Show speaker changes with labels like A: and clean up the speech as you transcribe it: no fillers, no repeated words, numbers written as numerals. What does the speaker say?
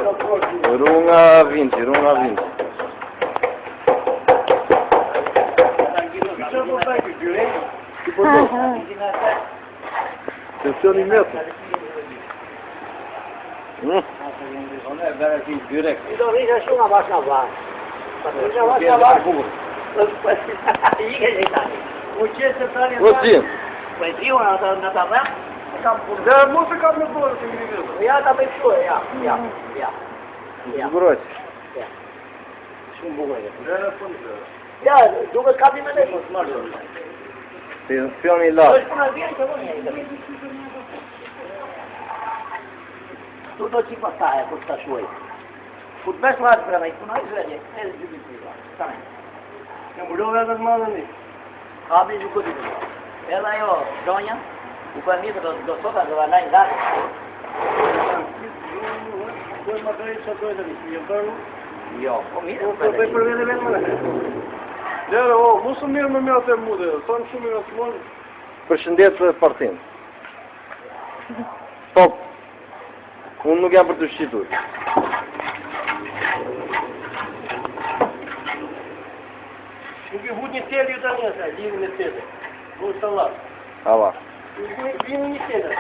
A: Runga Vinci.
B: Tensioni metë.
C: I do vishë shumë a bashkë në vlasë. Ike që i tani.
A: O zim.
C: Po e triu në të rrëm,
B: Dhe mos e kam në dorë të ngri vetë.
C: ja ta bëjshue, ja.
A: Sigurohet.
C: Shumë bukur e.
B: Dhe në fund.
C: Ja, duke kapi me lejë.
A: Tensioni lartë.
C: është puna vjenë që vënë e. Tu do që pa staje, po të shuaj. Ku të besh marë prema, i punoj zvedje, e zë gjybit të rrëm. Stane.
B: Në mbulove edhe të madhe një.
C: Kapi në këtë të rrëm. Edhe ajo, donja, u përmitë do sota do valajnë darë.
B: Dojë më kërë që dojë dhe një, një bërë.
C: Jo, po mirë.
B: Po të bëj për vete vetë më në. Lere, musë mirë më mjatë e mude, thonë shumë i në smonë.
A: Përshëndet partin. Stop. Unë nuk jam për të shqitur.
B: Nuk i vut një tjeli ju të njëse, livin e tjeli. Vut të latë.
A: Hava.
B: Vini një tjeli.